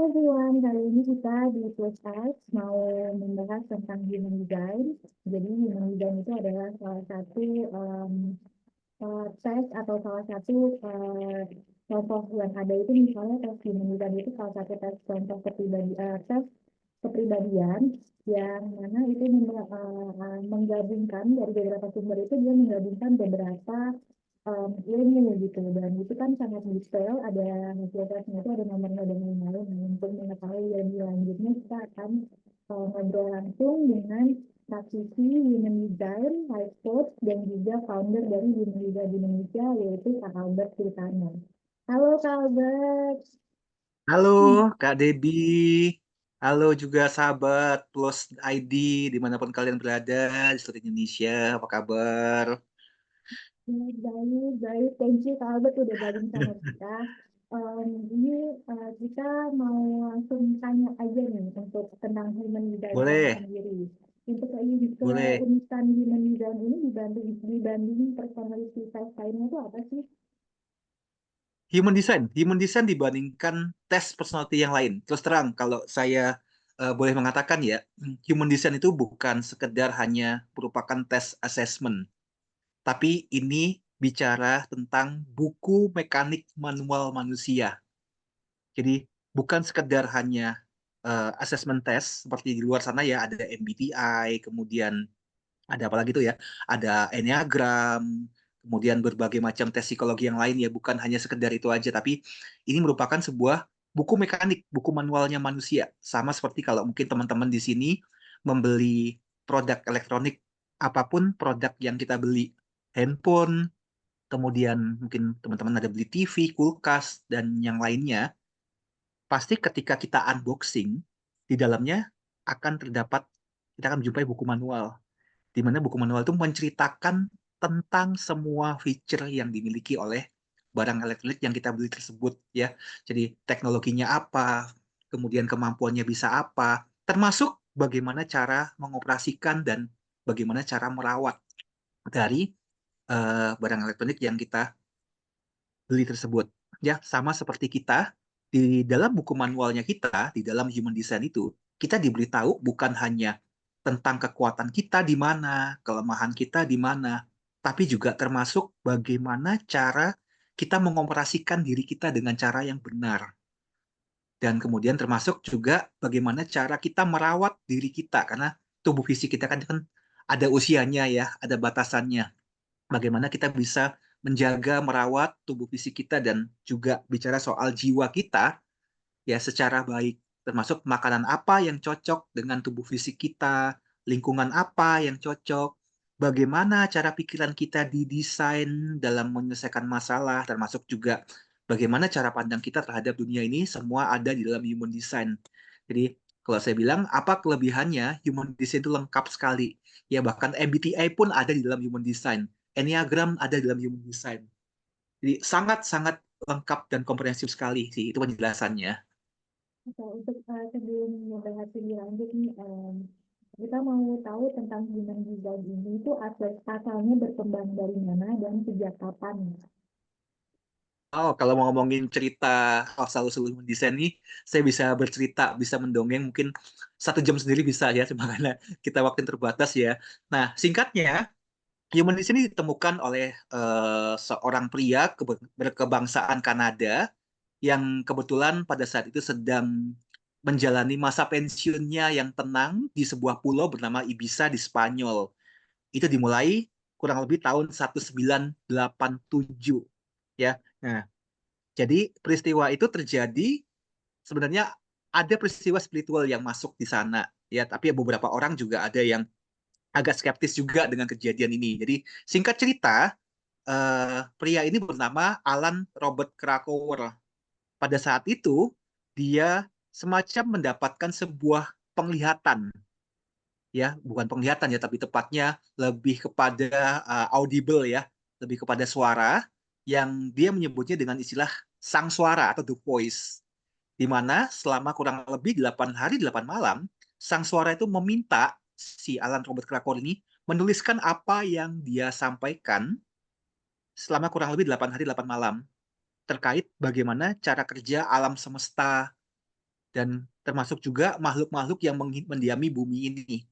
everyone, kali ini kita di Plus mau membahas tentang human design. Jadi human design itu adalah salah satu tes atau salah satu contoh yang ada itu misalnya tes human design itu salah satu tes contoh tes kepribadian yang mana itu menggabungkan dari beberapa sumber itu dia menggabungkan beberapa ilmu gitu dan itu kan sangat detail ada hasil tesnya itu ada nomornya dan lain-lain. Nah, untuk mengetahui lebih lanjutnya kita akan ngobrol langsung dengan praktisi Human Design, Life Coach, dan juga founder dari Human Design Indonesia yaitu Kak Albert Sultana. Halo Kak Albert. Halo Kak Debi, halo juga sahabat Plus ID dimanapun kalian berada di seluruh Indonesia, apa kabar? Baik, baik. Thank you, Kak Albert udah gabung sama kita. Ini kita mau langsung tanya aja nih untuk tentang human design Boleh, sendiri. Untuk boleh. keunikan human design ini dibanding personality type lainnya itu apa sih? Human design dibandingkan tes personality yang lain. Terus terang, kalau saya boleh mengatakan ya, human design itu bukan sekedar hanya merupakan tes assessment, tapi ini bicara tentang buku mekanik manual manusia. Jadi bukan sekedar hanya assessment test seperti di luar sana ya ada MBTI, kemudian ada apa lagi tuh ya, ada Enneagram, kemudian berbagai macam tes psikologi yang lain ya, bukan hanya sekedar itu aja, tapi ini merupakan sebuah buku mekanik, buku manualnya manusia. Sama seperti kalau mungkin teman-teman di sini membeli produk elektronik, apapun produk yang kita beli, handphone, kemudian mungkin teman-teman ada beli TV, kulkas, dan yang lainnya, pasti ketika kita unboxing, di dalamnya akan terdapat, kita akan menjumpai buku manual, di mana buku manual itu menceritakan tentang semua feature yang dimiliki oleh barang elektronik yang kita beli tersebut ya. Jadi teknologinya apa, kemudian kemampuannya bisa apa, termasuk bagaimana cara mengoperasikan dan bagaimana cara merawat dari barang elektronik yang kita beli tersebut. Ya, sama seperti kita di dalam buku manualnya kita, di dalam human design itu, kita diberitahu bukan hanya tentang kekuatan kita di mana, kelemahan kita di mana, tapi juga termasuk bagaimana cara kita mengoperasikan diri kita dengan cara yang benar. Dan kemudian termasuk juga bagaimana cara kita merawat diri kita, karena tubuh fisik kita kan ada usianya ya, ada batasannya. Bagaimana kita bisa menjaga, merawat tubuh fisik kita dan juga bicara soal jiwa kita ya secara baik, termasuk makanan apa yang cocok dengan tubuh fisik kita, lingkungan apa yang cocok, bagaimana cara pikiran kita didesain dalam menyelesaikan masalah, termasuk juga bagaimana cara pandang kita terhadap dunia ini, semua ada di dalam human design. Jadi kalau saya bilang apa kelebihannya, human design itu lengkap sekali. Ya bahkan MBTI pun ada di dalam human design. Enneagram ada di dalam human design. Jadi sangat-sangat lengkap dan komprehensif sekali sih itu penjelasannya. Oke, untuk sebelum membahas lebih lanjut nih, kita mau tahu tentang human design ini itu asalnya berkembang dari mana dan sejak kapan? Oh, kalau mau ngomongin cerita asal-usul desain nih, saya bisa bercerita, bisa mendongeng mungkin 1 jam sendiri bisa ya, cuma karena kita waktu yang terbatas ya. Nah, singkatnya, human design ini ditemukan oleh seorang pria berkebangsaan Kanada yang kebetulan pada saat itu sedang menjalani masa pensiunnya yang tenang di sebuah pulau bernama Ibiza di Spanyol. Itu dimulai kurang lebih tahun 1987 ya. Nah, jadi peristiwa itu terjadi sebenarnya ada peristiwa spiritual yang masuk di sana ya, tapi beberapa orang juga ada yang agak skeptis juga dengan kejadian ini. Jadi singkat cerita, pria ini bernama Alan Robert Krakauer. Pada saat itu dia semacam mendapatkan sebuah penglihatan ya, bukan penglihatan ya, tapi tepatnya lebih kepada audible ya, lebih kepada suara yang dia menyebutnya dengan istilah sang suara atau the voice, di mana selama kurang lebih 8 hari 8 malam sang suara itu meminta si Alan Robert Krakauer ini menuliskan apa yang dia sampaikan selama kurang lebih 8 hari 8 malam terkait bagaimana cara kerja alam semesta, dan termasuk juga makhluk-makhluk yang mendiami bumi ini,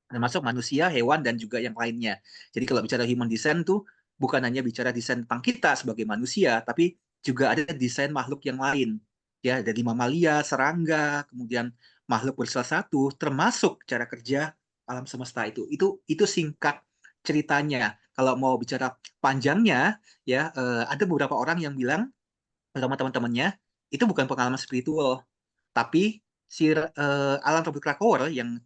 termasuk manusia, hewan, dan juga yang lainnya. Jadi kalau bicara human design tuh bukan hanya bicara desain tentang kita sebagai manusia, tapi juga ada desain makhluk yang lain. Ya, dari mamalia, serangga, kemudian makhluk bersel satu, termasuk cara kerja alam semesta itu. Itu singkat ceritanya. Kalau mau bicara panjangnya, ya ada beberapa orang yang bilang bersama teman-temannya itu bukan pengalaman spiritual, tapi si Alan Robert Krakauer yang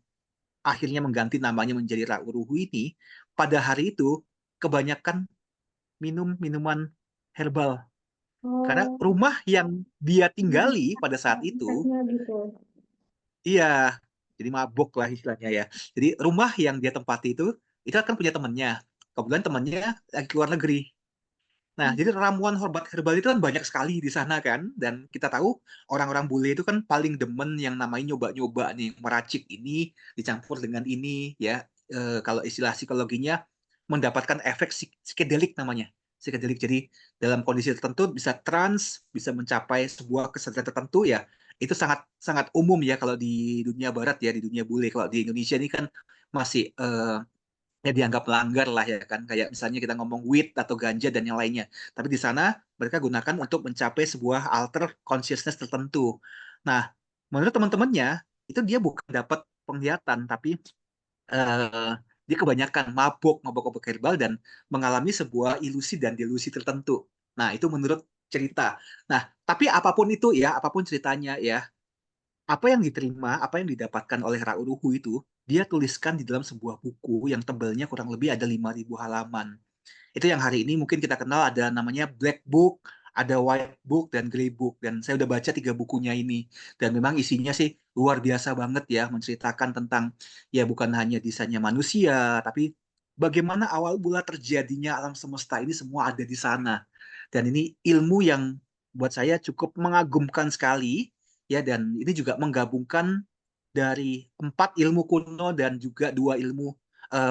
akhirnya mengganti namanya menjadi Rauruhu ini, pada hari itu kebanyakan minum minuman herbal. Karena Oh, rumah yang dia jadi tinggali pada saat itu, efeknya gitu. iya, jadi mabuk lah istilahnya ya. Jadi rumah yang dia tempati itu kan punya temannya. Kebetulan temannya lagi keluar negeri. Nah, jadi ramuan obat herbal itu kan banyak sekali di sana kan. Dan kita tahu orang-orang bule itu kan paling demen yang namanya nyoba-nyoba nih. Meracik ini dicampur dengan ini ya. Kalau istilah psikologinya mendapatkan efek psikedelik namanya. Psikedelik. Jadi dalam kondisi tertentu bisa trans, bisa mencapai sebuah kesadaran tertentu ya. Itu sangat sangat umum ya kalau di dunia barat ya, di dunia bule. Kalau di Indonesia ini kan masih ya dianggap melanggar lah ya kan, kayak misalnya kita ngomong weed atau ganja dan yang lainnya, tapi di sana mereka gunakan untuk mencapai sebuah alter consciousness tertentu. Nah, menurut teman-temannya itu dia bukan dapat penglihatan, tapi eh, dia kebanyakan mabok herbal dan mengalami sebuah ilusi dan delusi tertentu. Nah, itu menurut cerita. Nah, tapi apapun itu ya, apapun ceritanya ya, apa yang diterima, apa yang didapatkan oleh Rauruhu itu, dia tuliskan di dalam sebuah buku yang tebelnya kurang lebih ada 5.000 halaman. Itu yang hari ini mungkin kita kenal ada namanya Black Book, ada White Book, dan Grey Book. Dan saya udah baca 3 bukunya ini. Dan memang isinya sih luar biasa banget ya, menceritakan tentang ya bukan hanya desainnya manusia, tapi bagaimana awal mula terjadinya alam semesta ini semua ada di sana. Dan ini ilmu yang buat saya cukup mengagumkan sekali ya, dan ini juga menggabungkan dari 4 ilmu kuno dan juga 2 ilmu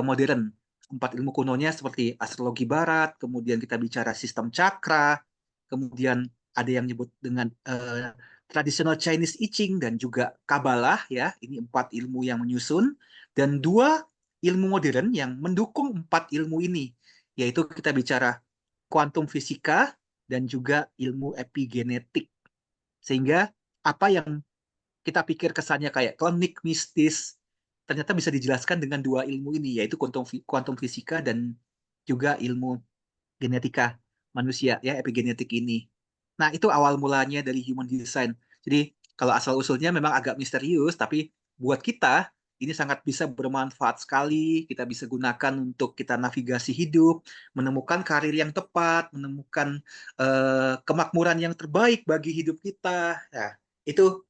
modern. 4 ilmu kunonya seperti astrologi barat, kemudian kita bicara sistem cakra, kemudian ada yang nyebut dengan traditional Chinese I Ching dan juga Kabbalah ya. Ini 4 ilmu yang menyusun dan 2 ilmu modern yang mendukung 4 ilmu ini, yaitu kita bicara kuantum fisika dan juga ilmu epigenetik. Sehingga apa yang kita pikir kesannya kayak klinik mistis, ternyata bisa dijelaskan dengan 2 ilmu ini, yaitu kuantum fisika dan juga ilmu genetika manusia, ya epigenetik ini. Nah, itu awal mulanya dari human design. Jadi, kalau asal-usulnya memang agak misterius, tapi buat kita, ini sangat bisa bermanfaat sekali. Kita bisa gunakan untuk kita navigasi hidup, menemukan karir yang tepat, menemukan kemakmuran yang terbaik bagi hidup kita. Nah, itu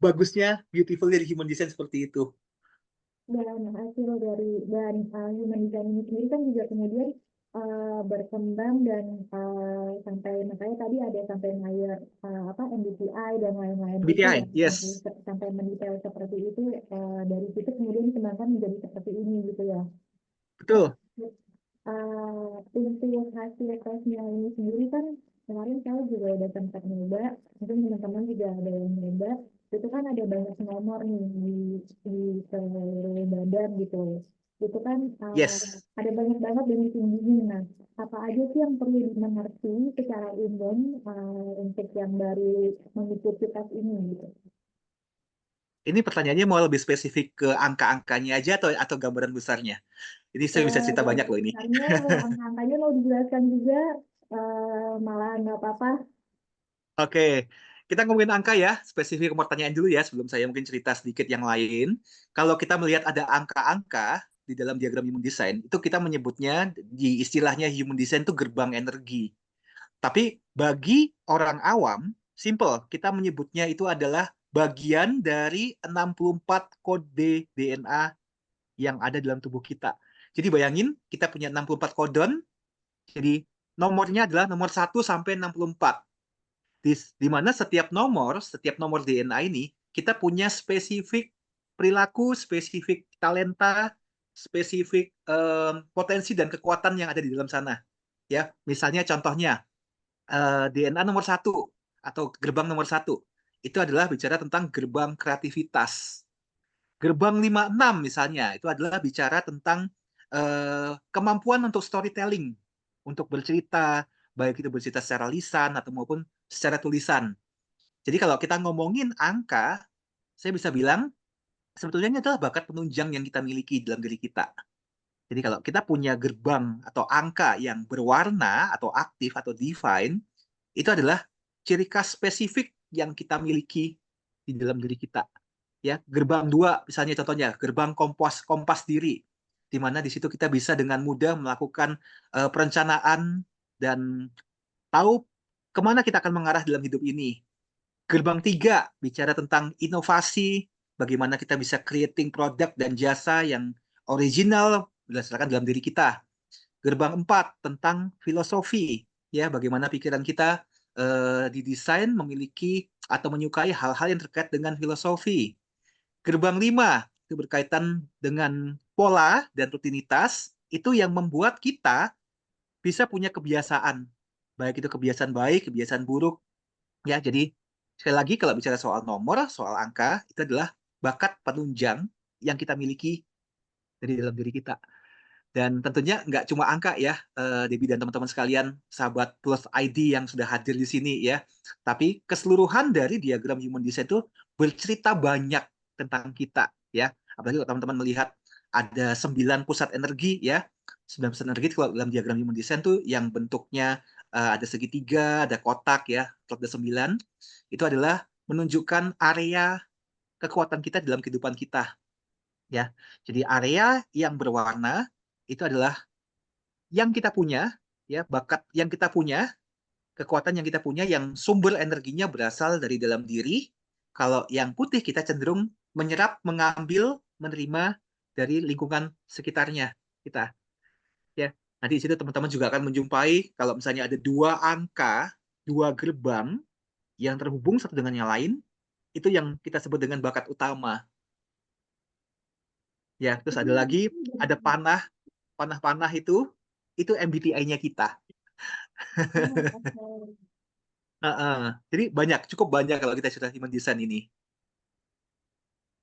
bagusnya, beautiful dari human design seperti itu. Dan hasil dari human design ini sendiri kan juga kemudian berkembang dan sampai makanya tadi ada sampai layer apa MBTI dan lain-lain itu MBTI, yang sampai yes, sampai mendetail seperti itu, dari situ kemudian dikembangkan menjadi seperti ini gitu ya. betul. Untuk hasil tesnya ini sendiri kan kemarin saya juga udah sempat nyoba, mungkin teman-teman juga ada yang nyoba, itu kan ada banyak nomor nih di seluruh badan gitu. Itu kan Yes. ada banyak banget dan tingginya. Nah, apa aja sih yang perlu dimengerti secara umum untuk yang baru mengikuti tes ini gitu? Ini pertanyaannya mau lebih spesifik ke angka-angkanya aja atau gambaran besarnya? Ini saya bisa cerita banyak loh ini. Misalnya mau angka-angkanya mau dijelaskan juga, malah nggak apa-apa. Oke, kita ngomongin angka ya, spesifik pertanyaan dulu ya, sebelum saya mungkin cerita sedikit yang lain. Kalau kita melihat ada angka-angka di dalam diagram human design, itu kita menyebutnya di istilahnya human design itu gerbang energi. Tapi bagi orang awam, simple, kita menyebutnya itu adalah bagian dari 64 kode DNA yang ada dalam tubuh kita. Jadi bayangin, kita punya 64 kodon, jadi nomornya adalah nomor 1 sampai 64. Di mana setiap nomor DNA ini, kita punya spesifik perilaku, spesifik talenta, spesifik potensi dan kekuatan yang ada di dalam sana. Ya, misalnya contohnya DNA nomor 1 atau gerbang nomor 1. itu adalah bicara tentang gerbang kreativitas. Gerbang 56 misalnya, itu adalah bicara tentang kemampuan untuk storytelling, untuk bercerita, baik itu bercerita secara lisan atau maupun secara tulisan. Jadi kalau kita ngomongin angka, saya bisa bilang sebetulnya ini adalah bakat penunjang yang kita miliki dalam diri kita. Jadi kalau kita punya gerbang atau angka yang berwarna atau aktif atau define, itu adalah ciri khas spesifik yang kita miliki di dalam diri kita. Ya, gerbang 2 misalnya contohnya, gerbang kompas diri, di mana di situ kita bisa dengan mudah melakukan perencanaan dan tahu kemana kita akan mengarah dalam hidup ini. Gerbang 3 bicara tentang inovasi, bagaimana kita bisa creating produk dan jasa yang original berdasarkan dalam diri kita. Gerbang 4 tentang filosofi, ya bagaimana pikiran kita didesain memiliki atau menyukai hal-hal yang terkait dengan filosofi. Gerbang 5 itu berkaitan dengan pola dan rutinitas, itu yang membuat kita bisa punya kebiasaan, baik itu kebiasaan baik, kebiasaan buruk. Ya, jadi sekali lagi kalau bicara soal nomor, soal angka, itu adalah bakat penunjang yang kita miliki dari dalam diri kita. Dan tentunya nggak cuma angka ya, Debbie dan teman-teman sekalian, sahabat Plus ID yang sudah hadir di sini ya. Tapi keseluruhan dari diagram human design itu bercerita banyak tentang kita ya. Apalagi kalau teman-teman melihat ada 9 pusat energi ya. 9 pusat energi kalau dalam diagram human design tuh yang bentuknya ada segitiga, ada kotak ya, ada 9. Itu adalah menunjukkan area kekuatan kita dalam kehidupan kita ya. Jadi area yang berwarna itu adalah yang kita punya, ya bakat yang kita punya, kekuatan yang kita punya yang sumber energinya berasal dari dalam diri. Kalau yang putih kita cenderung menyerap, mengambil, menerima dari lingkungan sekitarnya kita. Ya, nanti di situ teman-teman juga akan menjumpai kalau misalnya ada 2 angka, 2 gerbang yang terhubung satu dengan yang lain, itu yang kita sebut dengan bakat utama. Ya, terus ada lagi ada panah, panah-panah itu MBTI-nya kita. Oh, oke. Jadi banyak, cukup banyak kalau kita sudah human design ini.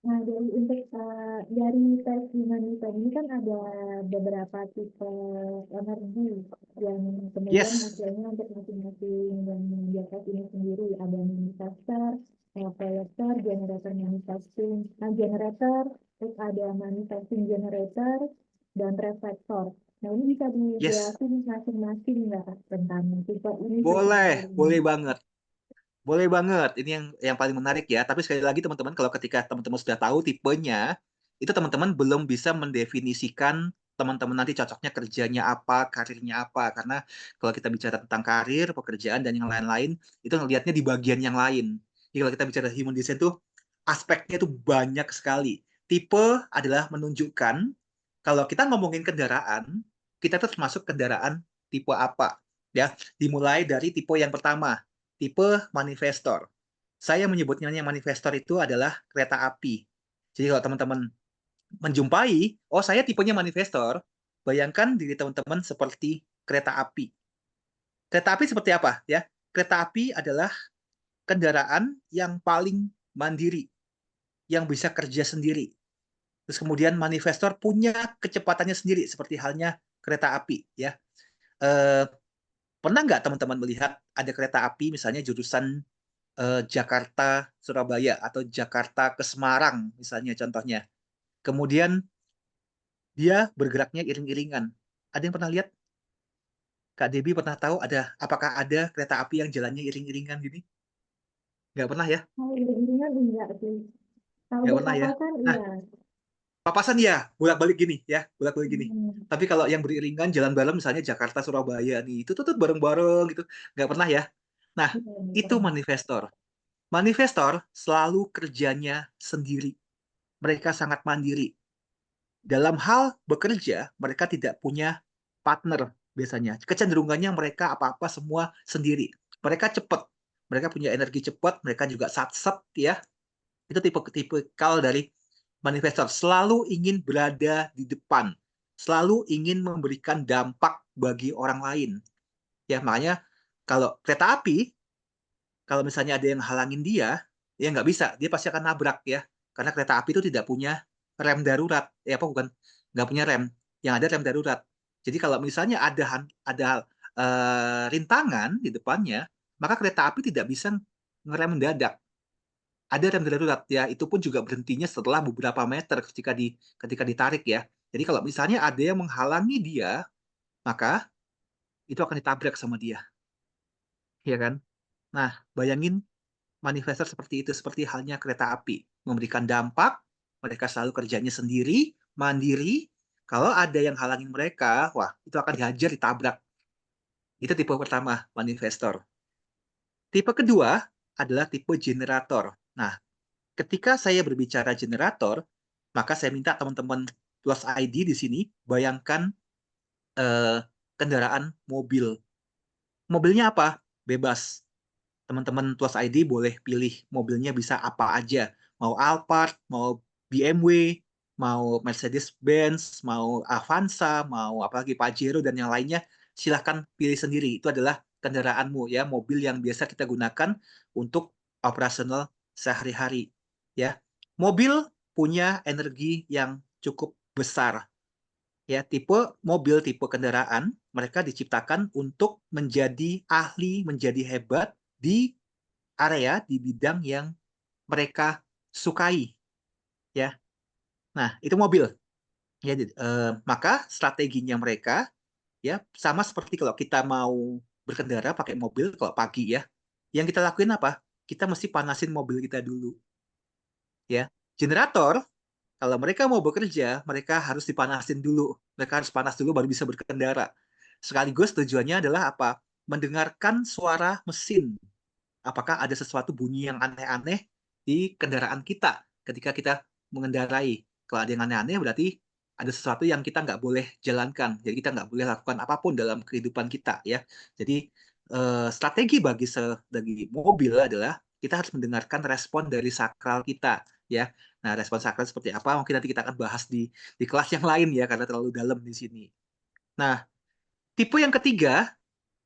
Nah, dari tes humanita ini kan ada beberapa tipe energi yang kemudian Yes, hasilnya untuk masing-masing dan dia tes ini sendiri ada manifestor, proyektor, generator manifesting, generator, terus ada manifesting generator dan reflektor. Nah, ini bisa yes, dijelasin masing-masing nggak tentang tipe ini tipe boleh, ini? boleh banget. Boleh banget. Ini yang paling menarik ya. Tapi sekali lagi teman-teman, kalau ketika teman-teman sudah tahu tipenya, itu teman-teman belum bisa mendefinisikan teman-teman nanti cocoknya kerjanya apa, karirnya apa. Karena kalau kita bicara tentang karir, pekerjaan, dan yang lain-lain, itu ngelihatnya di bagian yang lain. Jadi kalau kita bicara human design itu, aspeknya itu banyak sekali. Tipe adalah menunjukkan, kalau kita ngomongin kendaraan, kita tuh termasuk kendaraan tipe apa. Ya, dimulai dari tipe yang pertama, tipe manifestor. Saya menyebutnya yang manifestor itu adalah kereta api. Jadi kalau teman-teman menjumpai, oh saya tipenya manifestor, bayangkan diri teman-teman seperti kereta api. Kereta api seperti apa ya? Kereta api adalah kendaraan yang paling mandiri, yang bisa kerja sendiri. Terus kemudian manifestor punya kecepatannya sendiri, seperti halnya kereta api ya. Eh, Pernah nggak teman-teman melihat ada kereta api misalnya jurusan Jakarta Surabaya atau Jakarta ke Semarang misalnya contohnya. Kemudian dia bergeraknya iring-iringan. Ada yang pernah lihat? Kak Debi pernah tahu apakah ada kereta api yang jalannya iring-iringan gini? Nggak pernah ya? Oh, iring-iringan enggak sih. Kalau Nggak pernah ya? berpapasan Nah, iya. papasan ya, bolak-balik gini ya, bolak-balik gini. Hmm. Tapi kalau yang beriringan jalan bareng misalnya Jakarta Surabaya nih, itu tuh bareng-bareng gitu. Nggak pernah ya? Nah, Iya, nggak itu pernah. manifestor. Manifestor selalu kerjanya sendiri. Mereka sangat mandiri. Dalam hal bekerja, mereka tidak punya partner biasanya. Kecenderungannya mereka apa-apa semua sendiri. Mereka cepat. Mereka punya energi cepat, mereka juga satset ya. Itu tipe-tipikal dari manifestor. Selalu ingin berada di depan. Selalu ingin memberikan dampak bagi orang lain. Ya, makanya kalau kereta api, kalau misalnya ada yang halangin dia, ya nggak bisa, dia pasti akan nabrak ya, karena kereta api itu tidak punya rem darurat, ya apa bukan, nggak punya rem, yang ada rem darurat. Jadi kalau misalnya ada rintangan di depannya, maka kereta api tidak bisa ngerem mendadak. Ada rem darurat ya, itu pun juga berhentinya setelah beberapa meter ketika ditarik ya. Jadi kalau misalnya ada yang menghalangi dia, maka itu akan ditabrak sama dia, ya kan? Nah, bayangin manifestor seperti itu, seperti halnya kereta api, memberikan dampak, mereka selalu kerjanya sendiri, mandiri. Kalau ada yang halangin mereka, wah, itu akan dihajar, ditabrak. Itu tipe pertama, manifestor. Tipe kedua adalah tipe generator. Nah, ketika saya berbicara generator, maka saya minta teman-teman Plus ID di sini bayangkan eh, kendaraan mobil. Mobilnya apa? Bebas. Teman-teman Plus ID boleh pilih mobilnya bisa apa aja. Mau Alphard, mau BMW, mau Mercedes-Benz, mau Avanza, mau apalagi Pajero dan yang lainnya, silahkan pilih sendiri. Itu adalah kendaraanmu ya, mobil yang biasa kita gunakan untuk operasional sehari-hari ya. Mobil punya energi yang cukup besar ya, tipe mobil, tipe kendaraan mereka diciptakan untuk menjadi ahli, menjadi hebat di area, di bidang yang mereka sukai ya. Nah, itu mobil ya. Maka strateginya mereka ya sama seperti kalau kita mau berkendara pakai mobil kalau pagi ya. Yang kita lakuin apa? Kita mesti panasin mobil kita dulu ya. Generator kalau mereka mau bekerja, mereka harus dipanasin dulu. Mereka harus panas dulu baru bisa berkendara. Sekaligus tujuannya adalah apa? Mendengarkan suara mesin. Apakah ada sesuatu bunyi yang aneh-aneh di kendaraan kita ketika kita mengendarai. Kalau ada yang aneh-aneh berarti ada sesuatu yang kita nggak boleh jalankan. Jadi kita nggak boleh lakukan apapun dalam kehidupan kita ya. Jadi strategi bagi mobil adalah kita harus mendengarkan respon dari sakral kita ya. Nah, respon sakral seperti apa mungkin nanti kita akan bahas di kelas yang lain ya karena terlalu dalam di sini. Nah, tipe yang ketiga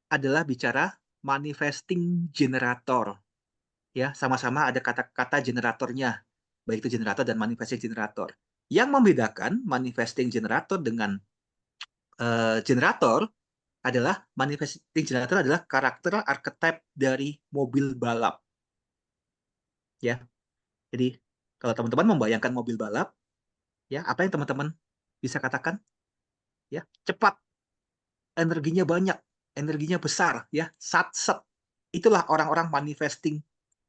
adalah bicara manifesting generator ya, sama-sama ada kata-kata generatornya, baik itu generator dan manifesting generator. Yang membedakan manifesting generator dengan generator adalah manifesting generator adalah karakter archetype dari mobil balap ya. Jadi kalau teman-teman membayangkan mobil balap ya, apa yang teman-teman bisa katakan ya? Cepat, energinya banyak, energinya besar ya, satset. Itulah orang-orang manifesting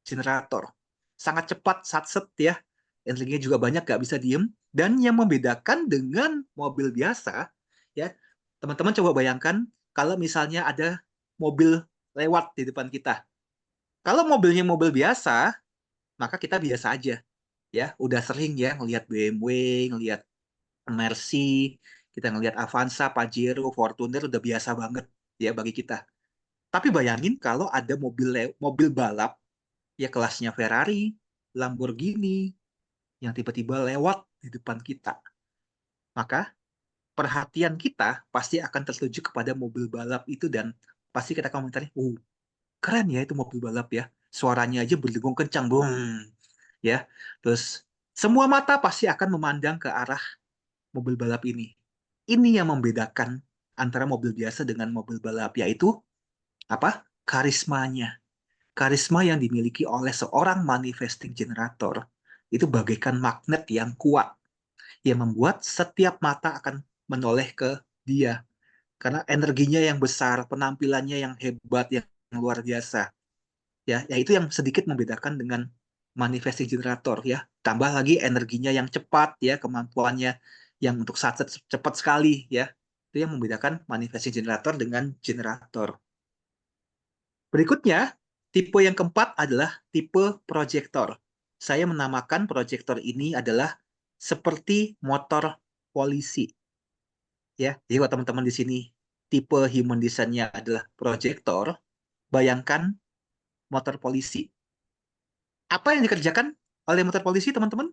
generator. Sangat cepat, satset ya. Energinya juga banyak, gak bisa diem. Dan yang membedakan dengan mobil biasa, ya, teman-teman coba bayangkan kalau misalnya ada mobil lewat di depan kita. Kalau mobilnya mobil biasa, maka kita biasa aja. Ya, udah sering ya ngelihat BMW, ngelihat Mercy, kita ngelihat Avanza, Pajero, Fortuner udah biasa banget ya bagi kita. Tapi bayangin kalau ada mobil balap ya kelasnya Ferrari, Lamborghini yang tiba-tiba lewat di depan kita. Maka perhatian kita pasti akan tertuju kepada mobil balap itu dan pasti kita komentari, keren ya itu mobil balap ya. Suaranya aja berdengung kencang, boom. Ya. Terus semua mata pasti akan memandang ke arah mobil balap ini. Ini yang membedakan antara mobil biasa dengan mobil balap, yaitu apa? Karismanya. Karisma yang dimiliki oleh seorang manifesting generator itu bagaikan magnet yang kuat yang membuat setiap mata akan menoleh ke dia karena energinya yang besar, penampilannya yang hebat, yang luar biasa. Ya itu yang sedikit membedakan dengan manifesting generator ya. Tambah lagi energinya yang cepat ya, kemampuannya yang untuk saat cepat sekali ya. Itu yang membedakan manifesting generator dengan generator. Berikutnya, tipe yang keempat adalah tipe proyektor. Saya menamakan proyektor ini adalah seperti motor polisi. Ya, jadi kalau teman-teman di sini tipe human design-nya adalah proyektor, bayangkan motor polisi. Apa yang dikerjakan oleh motor polisi, teman-teman?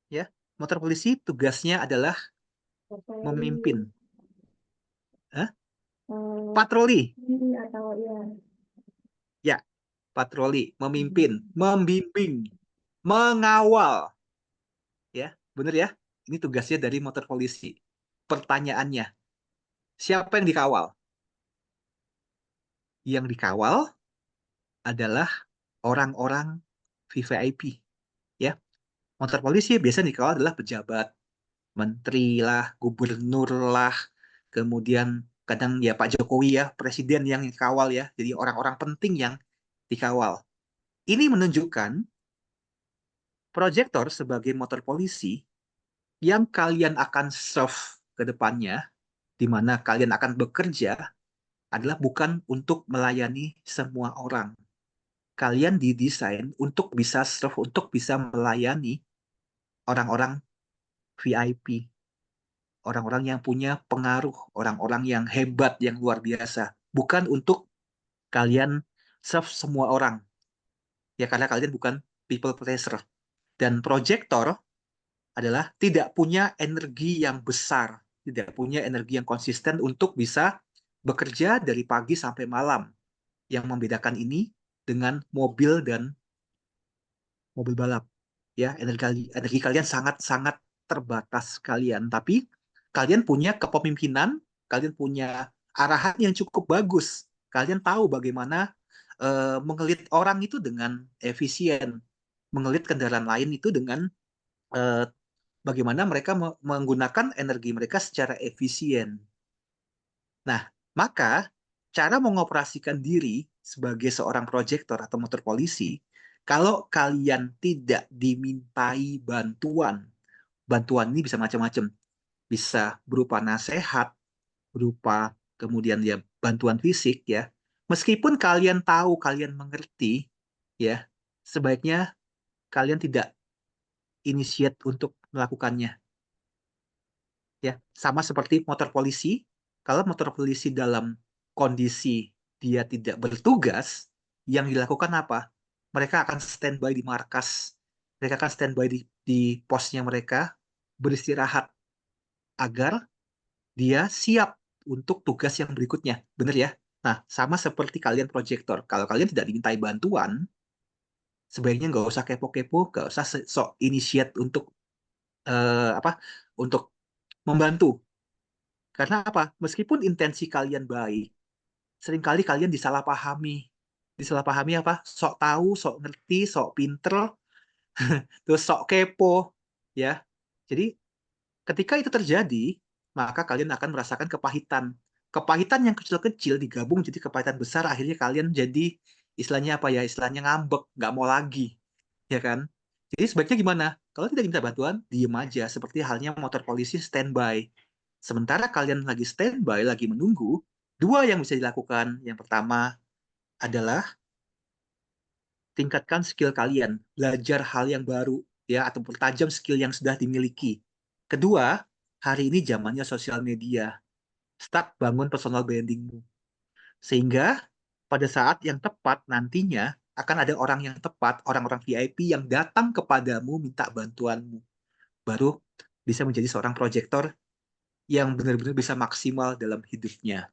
Ya, motor polisi tugasnya adalah Patroli, memimpin, Hah? eh, Patroli. ini atau ya, Ya, patroli, memimpin, membimbing, mengawal. Ya, benar ya? Ini tugasnya dari motor polisi. Pertanyaannya, siapa yang dikawal? Yang dikawal adalah orang-orang VVIP. Ya, motor polisi biasanya dikawal adalah pejabat, menteri lah, gubernur lah, kemudian kadang ya Pak Jokowi ya, presiden yang dikawal ya. Jadi orang-orang penting yang dikawal. Ini menunjukkan proyektor sebagai motor polisi yang kalian akan serve ke depannya, di mana kalian akan bekerja, adalah bukan untuk melayani semua orang. Kalian didesain untuk bisa serve, untuk bisa melayani orang-orang VIP, orang-orang yang punya pengaruh, orang-orang yang hebat, yang luar biasa. Bukan untuk kalian serve semua orang. Ya, karena kalian bukan people pleaser. Dan proyektor adalah tidak punya energi yang besar, tidak punya energi yang konsisten untuk bisa bekerja dari pagi sampai malam. Yang membedakan ini dengan mobil dan mobil balap. Ya, energi kalian sangat-sangat terbatas kalian. Tapi kalian punya kepemimpinan, kalian punya arahan yang cukup bagus. Kalian tahu bagaimana mengelit orang itu dengan efisien, mengelit kendaraan lain itu dengan eh, bagaimana mereka menggunakan energi mereka secara efisien. Nah, maka cara mengoperasikan diri sebagai seorang proyektor atau motor polisi, kalau kalian tidak dimintai bantuan, bantuan ini bisa macam-macam. Bisa berupa nasihat, berupa kemudian ya bantuan fisik ya. Meskipun kalian tahu, kalian mengerti, ya, sebaiknya kalian tidak initiate untuk melakukannya. Ya, sama seperti motor polisi. Kalau motor polisi dalam kondisi dia tidak bertugas, yang dilakukan apa? Mereka akan standby di markas, mereka akan standby di posnya mereka, beristirahat agar dia siap untuk tugas yang berikutnya. Benar ya? Nah, sama seperti kalian proyektor. Kalau kalian tidak dimintai bantuan, sebaiknya nggak usah kepo-kepo, nggak usah sok initiate untuk apa? Untuk membantu. Karena apa? Meskipun intensi kalian baik, seringkali kalian disalahpahami. Disalahpahami apa? Sok tahu, sok ngerti, sok pinter, terus sok kepo, ya. Jadi ketika itu terjadi, maka kalian akan merasakan kepahitan. Kepahitan yang kecil-kecil digabung jadi kepahitan besar, akhirnya kalian jadi istilahnya apa ya? Istilahnya ngambek, nggak mau lagi, ya kan? Jadi sebaiknya gimana? Kalau tidak minta bantuan, diem aja. Seperti halnya motor polisi standby. Sementara kalian lagi standby, lagi menunggu, dua yang bisa dilakukan. Yang pertama adalah tingkatkan skill kalian, belajar hal yang baru, ya, atau pertajam skill yang sudah dimiliki. Kedua, hari ini zamannya sosial media. Start bangun personal brandingmu. Sehingga pada saat yang tepat nantinya akan ada orang yang tepat, orang-orang VIP yang datang kepadamu minta bantuanmu. Baru bisa menjadi seorang proyektor yang benar-benar bisa maksimal dalam hidupnya.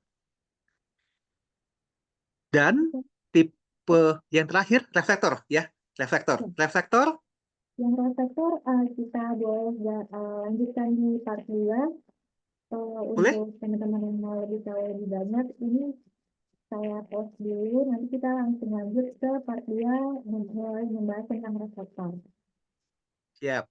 Dan tipe yang terakhir, reflektor ya. Reflektor. Reflektor, Yang reflektor kita boleh lanjutkan di part 2 boleh? untuk teman-teman yang mau lebih tahu lebih banyak. Ini saya post dulu, nanti kita langsung lanjut ke part 2 mulai membahas tentang reflektor. Siap.